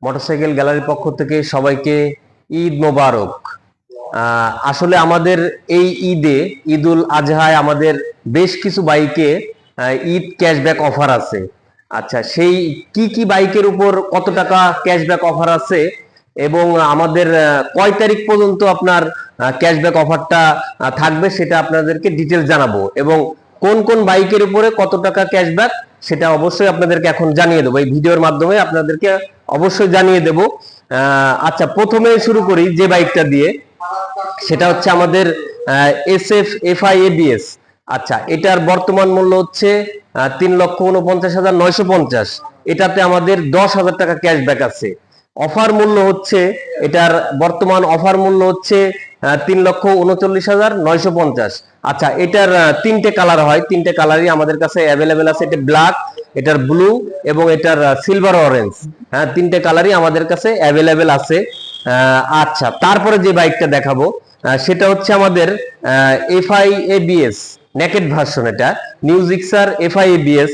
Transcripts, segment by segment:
Motorcycle গ্যালারির পক্ষ থেকে সবাইকে ঈদ মোবারক। আসলে আমাদের এই ঈদে, ঈদুল আজহায় আমাদের বেশ কিছু বাইকে ঈদ ক্যাশব্যাক অফার আছে। আচ্ছা, সেই কি কি বাইকের উপর কত টাকা ক্যাশব্যাক অফার আছে এবং আমাদের কয় তারিখ পর্যন্ত আপনার ক্যাশব্যাক অফারটা থাকবে সেটা আপনাদেরকে ডিটেলস জানাবো, এবং কোন কোন বাইকের উপরে কত টাকা ক্যাশব্যাক সেটা অবশ্যই আপনাদেরকে এখন জানিয়ে দেবো। এই ভিডিওর মাধ্যমে আপনাদেরকে অবশ্যই জানিয়ে দেব। আচ্ছা, প্রথমে শুরু করি যে বাইকটা দিয়ে, সেটা হচ্ছে আমাদের SF FI ABS। আচ্ছা, এটার বর্তমান মূল্য হচ্ছে 3,49,950। এটাতে আমাদের 10,000 টাকা ক্যাশব্যাক আছে। অফার মূল্য হচ্ছে, এটার বর্তমান অফার মূল্য হচ্ছে 3,39,950। আচ্ছা, এটার তিনটে কালার হয়, তিনটে কালারই আমাদের কাছে অ্যাভেলেবেল আছে। এটা ব্ল্যাক, এটার ব্লু এবং এটার সিলভার অরেঞ্জ। হ্যাঁ, তিনটে কালারই আমাদের কাছে অ্যাভেলেবেল আছে। আচ্ছা, তারপরে যে বাইকটা দেখাবো সেটা হচ্ছে আমাদের FI ABS নেকেড ভার্সন। এটা নিউ জিক্সার FI ABS।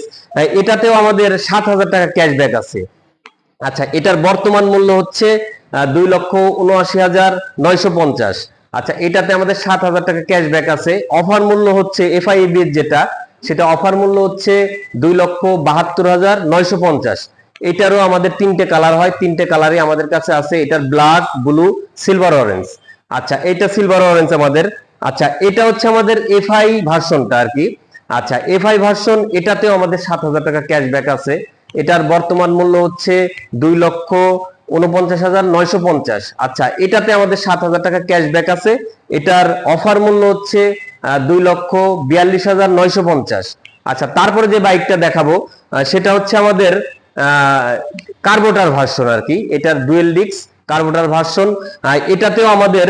এটাতেও আমাদের 7,000 টাকা ক্যাশব্যাক আছে। আচ্ছা, এটার বর্তমান মূল্য হচ্ছে 2,79,950। আচ্ছা, এটাতে আমাদের 7,000 টাকা ক্যাশব্যাক আছে। অফার মূল্য হচ্ছে FI ABS যেটা, সেটা অফার মূল্য হচ্ছে 2,72,950। এটারও আমাদের তিনটে কালার হয়, তিনটে কালারই আমাদের কাছে আছে। এটার ব্ল্যাক, ব্লু, সিলভার অরেঞ্জ। আচ্ছা, এটা সিলভার অরেঞ্জ আমাদের। আচ্ছা, এটা হচ্ছে আমাদের FI ভার্সনটা আর কি। আচ্ছা, FI ভার্সন, এটাতেও আমাদের 7,000 টাকা ক্যাশব্যাক আছে। এটার বর্তমান মূল্য হচ্ছে 2,49,950। আচ্ছা, এটাতে আমাদের 7,000 টাকা ক্যাশব্যাক আছে। এটার অফার মূল্য হচ্ছে 2,42,950। আচ্ছা, তারপরে যে বাইকটা দেখাবো সেটা হচ্ছে আমাদের কার্বোটার ভার্সন আর কি। এটার ডুয়েল ডিস্ক কার্বোটার ভার্সন। এটাতেও আমাদের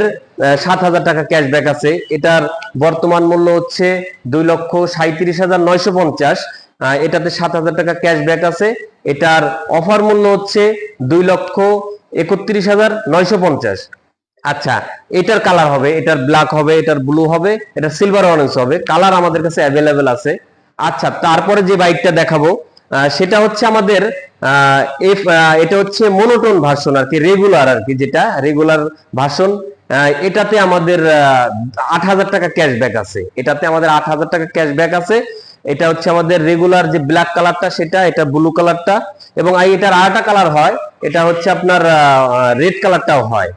7,000 টাকা ক্যাশব্যাক আছে। এটার বর্তমান মূল্য হচ্ছে 2,37,950। এটাতে 7,000 টাকা ক্যাশব্যাক আছে। এটার অফার মূল্য হচ্ছে 2,31,950। আচ্ছা, এটার কালার হবে, এটার ব্ল্যাক হবে, এটার ব্লু হবে, এটা সিলভার অরেঞ্জ হবে। কালার আমাদের কাছে অ্যাভেলেবেল আছে। আচ্ছা, তারপরে যে বাইকটা দেখাবো সেটা হচ্ছে আমাদের এটা হচ্ছে মোনোটোন ভার্সন আর কি, রেগুলার আর কি, যেটা রেগুলার ভার্সন। এটাতে আমাদের 8,000 টাকা ক্যাশব্যাক আছে। এটাতে আমাদের 8,000 টাকা ক্যাশব্যাক আছে। এটা হচ্ছে আমাদের রেগুলার যে ব্ল্যাক কালারটা সেটা, এটা ব্লু কালারটা, এবং এটার আরেকটা কালার হয়, এটা হচ্ছে আপনার রেড কালারটাও হয়।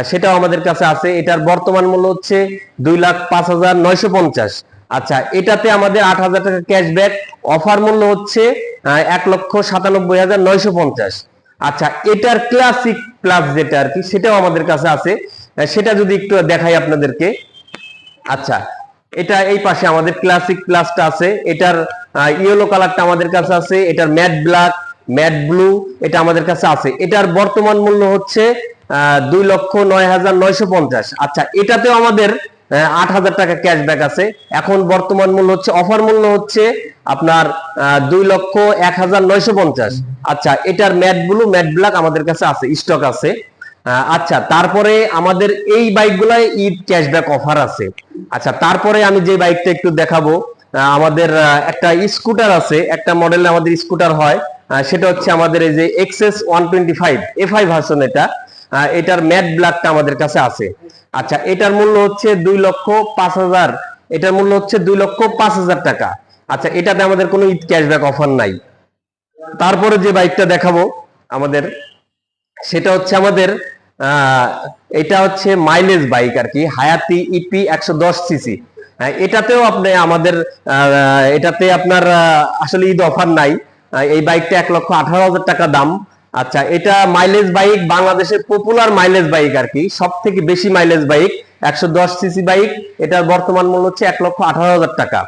সেটাও আমাদের কাছে আছে। এটার বর্তমান মূল্য হচ্ছে 2,05,950। আচ্ছা, এটাতে আমাদের 8,000 টাকা ক্যাশব্যাক। অফার মূল্য হচ্ছে 1,97,950। আচ্ছা, এটার ক্লাসিক প্লাস যেটা আর কি, সেটাও আমাদের কাছে আছে। সেটা যদি একটু দেখাই আপনাদেরকে। আচ্ছা, এটা এই পাশে আমাদের ক্লাসিক প্লাসটা আছে। এটার ইয়েলো কালারটা আমাদের কাছে আছে। এটার ম্যাট ব্ল্যাক, ম্যাট ব্লু, এটা আমাদের কাছে আছে। এটার বর্তমান মূল্য হচ্ছে 2,09,950। আচ্ছা, এটাতেও আমাদের 8,000 টাকা ক্যাশব্যাক আছে। এখন বর্তমান মূল্য হচ্ছে, অফার মূল্য হচ্ছে আপনার 2,01,950। আচ্ছা, এটার ম্যাট ব্লু, ম্যাট ব্ল্যাক আমাদের কাছে আছে, স্টক আছে। আচ্ছা, তারপরে আমাদের এই বাইকগুলায় ঈদ ক্যাশব্যাক অফার আছে। আচ্ছা, তারপরে আমি যে বাইকটা একটু দেখাবো, আমাদের একটা স্কুটার আছে, একটা মডেলে আমাদের স্কুটার হয়, সেটা হচ্ছে আমাদের এই যে XS 125 FI ভার্সন। এটার ম্যাট ব্ল্যাকটা আমাদের কাছে আছে। আচ্ছা, এটার মূল্য হচ্ছে 2,05,000। এটার মূল্য হচ্ছে 2,05,000 টাকা। আচ্ছা, এটাতে আমাদের কোনো ঈদ ক্যাশব্যাক অফার নাই। তারপরে যে বাইকটা দেখাবো আমাদের, সেটা হচ্ছে আমাদের এটা হচ্ছে মাইলেজ বাইক আর কি, হায়াতি EP 110cc। এটাতেও আপনি আমাদের এটাতে আপনার আসলে ঈদ অফার নাই। এই বাইকটা 1,18,000 টাকা দাম। আচ্ছা, এটা মাইলেজ বাইক, বাংলাদেশের পপুলার মাইলেজ বাইক আর কি, সব থেকে বেশি মাইলেজ বাইক, 110cc বাইক। এটার বর্তমান মূল্য হচ্ছে 1,18,000 টাকা।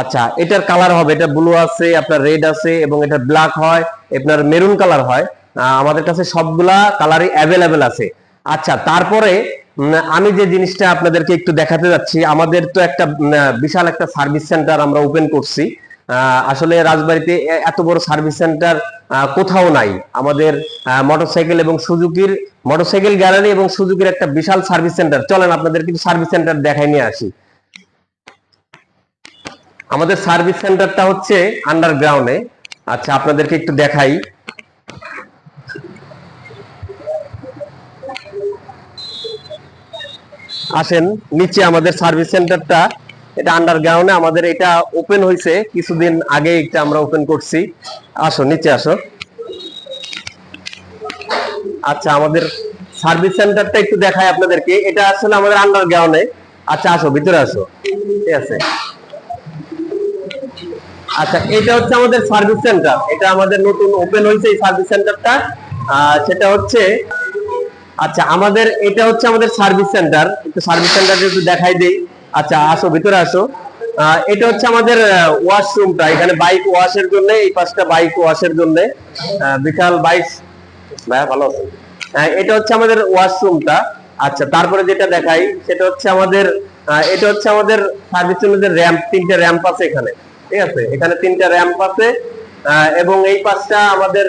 আচ্ছা, এটার কালার হবে, এটা ব্লু আছে, আপনার রেড আছে, এবং এটা ব্ল্যাক হয়, আপনার মেরুন কালার হয়। আমাদের কাছে সবগুলা কালারই অ্যাভেলেবেল আছে। আচ্ছা, তারপরে আমি যে জিনিসটা আপনাদেরকে একটু দেখাতে যাচ্ছি, আমাদের তো একটা বিশাল একটা সার্ভিস সেন্টার আমরা ওপেন করছি। আসলে রাজবাড়ীতে এত বড় সার্ভিস সেন্টার কোথাও নাই। আমাদের মোটরসাইকেল এবং সুজুকির মোটরসাইকেল গ্যালারি এবং সুজুকির একটা বিশাল সার্ভিস সেন্টার। চলেন আপনাদের কিছু সার্ভিস সেন্টার দেখাই নিয়ে আসি। আমাদের সার্ভিস সেন্টারটা হচ্ছে আন্ডারগ্রাউন্ডে। আচ্ছা, আপনাদেরকে একটু দেখাই। আসেন নিচে আমাদের সার্ভিস সেন্টারটা, এটা আন্ডারগ্রাউন্ডে আমাদের এটা ওপেন হয়েছে কিছুদিন আগে, এটা আমরা ওপেন করছি। আসো নিচে আসো। আচ্ছা আমাদের সার্ভিস সেন্টারটা একটু দেখাই আপনাদেরকে, এটা আসলে আমাদের আন্ডারগ্রাউন্ডে। আচ্ছা আসো ভিতরে আসো, ঠিক আছে। আচ্ছা এটা হচ্ছে আমাদের সার্ভিস সেন্টার, এটা আমাদের নতুন ওপেন হয়েছে এই সার্ভিস সেন্টারটা। সেটা হচ্ছে, আচ্ছা আমাদের এটা হচ্ছে আমাদের সার্ভিস সেন্টার, একটু সার্ভিস সেন্টারটা একটু দেখাই দেই। আচ্ছা আসো ভিতরে আসো। এটা হচ্ছে আমাদের ওয়াশরুমটা, এখানে বাইক ওয়াশের জন্য, এই পাশটা বাইক ওয়াশের জন্য বিশাল বাইক। ভাইয়া ভালো আছেন? এটা হচ্ছে আমাদের ওয়াশরুমটা। আচ্ছা তারপরে যেটা দেখাই সেটা হচ্ছে আমাদের এটা হচ্ছে আমাদের সার্ভিস সেন্টারের র্যাম্প, 3টে র্যাম্প আছে এখানে, ঠিক আছে। এখানে 3টে র্যাম্প আছে এবং এই পাশটা আমাদের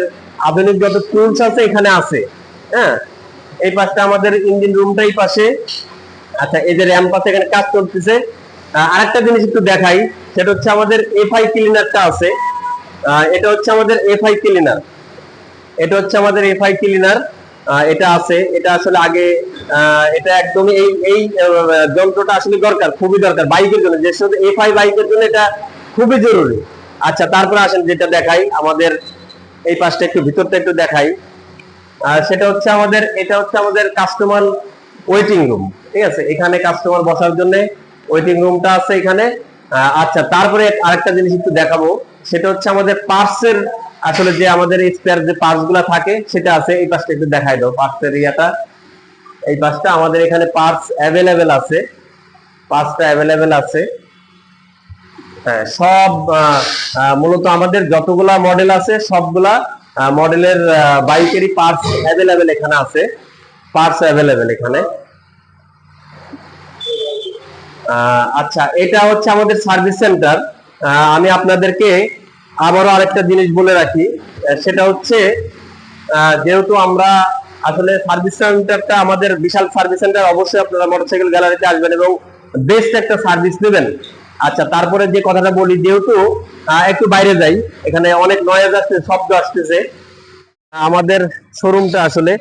আধুনিক যত টুলস আছে এখানে আছে। হ্যাঁ, এই পাশটা আমাদের ইঞ্জিন রুমটাই পাশে। আচ্ছা এই যে র্যাম্প আছে, এখানে কাজ চলতেছে। আরেকটা জিনিস একটু দেখাই, সেটা হচ্ছে আমাদের এফআই ক্লিনারটা আছে। এটা হচ্ছে আমাদের এফআই ক্লিনার, এটা হচ্ছে আমাদের এফআই ক্লিনার। এটা আছে, এটা আসলে আগে এটা একদমই এই এই যন্ত্রটা আসলে দরকার, খুবই দরকার বাইকের জন্য, যে শুধু এফআই বাইকের জন্য এটা খুবই জরুরি। আচ্ছা তারপরে আসেন যেটা দেখাই, আমাদের এই পাশটা একটু ভিতরটা একটু দেখাই। সেটা হচ্ছে আমাদের, এটা হচ্ছে আমাদের কাস্টমার ওয়েটিং রুম, ঠিক আছে। এখানে কাস্টমার বসার জন্য ওয়েটিং রুমটা আছে এখানে। আচ্ছা তারপরে আরেকটা জিনিস একটু দেখাবো, সেটা হচ্ছে আমাদের পার্টসের, আসলে যে আমাদের স্পেয়ার যে পার্টস গুলা থাকে সেটা আছে। এই পাশটা একটু দেখাই দাও, পার্টসের ইয়াটা, এই পাশটা আমাদের এখানে পার্টস অ্যাভেলেবেল আছে, পার্টসটা অ্যাভেলেবেল আছে। হ্যাঁ সব মূলত আমাদের যতগুলা মডেল আছে সবগুলা মডেলের বাইকেরই পার্টস অ্যাভেলেবেল এখানে আছে, পার্টস অ্যাভেলেবেল এখানে। আচ্ছা এটা হচ্ছে আমাদের সার্ভিস সেন্টার। আমি আপনাদেরকে আবারও আরেকটা জিনিস বলে রাখি, সেটা হচ্ছে যেহেতু আমরা আসলে সার্ভিস সেন্টারটা আমাদের বিশাল সার্ভিস সেন্টার, অবশ্যই আপনারা মোটরসাইকেল গ্যালারিতে আসবেন এবং বেস্ট একটা সার্ভিস নেবেন। আচ্ছা তারপরে যে কথাটা বলি, যেহেতু একটু বাইরে যাই, এখানে অনেক নয়েজ আসছে, শব্দ আসতেছে। আমাদের শোরুমটা আসলে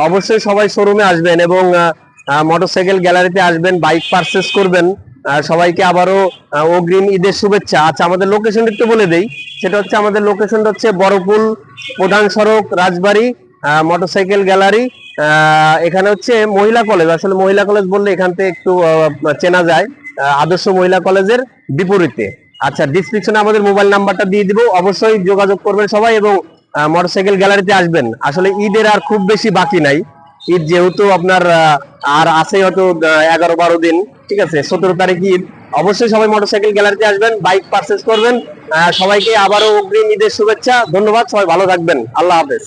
অবশ্যই সবাই শোরুমে আসবেন এবং মোটরসাইকেল গ্যালারিতে আসবেন, বাইক পারচেস করবেন। সবাইকে আবারও অগ্রিম ঈদের শুভেচ্ছা। আচ্ছা আমাদের লোকেশন একটু বলে দেই, সেটা হচ্ছে আমাদের লোকেশনটা হচ্ছে বড়পুল প্রধান সড়ক, রাজবাড়ী, মোটরসাইকেল গ্যালারি। এখানে হচ্ছে মহিলা কলেজ, আসলে মহিলা কলেজ বললে এখান থেকে একটু চেনা যায়, আদর্শ মহিলা কলেজের বিপরীতে। আচ্ছা ডিসক্রিপশনে আমাদের মোবাইল নাম্বারটা দিয়ে দিব, অবশ্যই যোগাযোগ করবেন সবাই এবং মোটরসাইকেল গ্যালারিতে আসবেন। আসলে ঈদের আর খুব বেশি বাকি নাই, ঈদ যেহেতু আপনার আর আছে হয়তো 11-12 দিন, ঠিক আছে, 17 তারিখ ঈদ। অবশ্যই সবাই মোটরসাইকেল গ্যালারিতে আসবেন, বাইক পারচেস করবেন। সবাইকে আবারও অগ্রিম ঈদের শুভেচ্ছা, ধন্যবাদ, সবাই ভালো থাকবেন, আল্লাহ হাফেজ।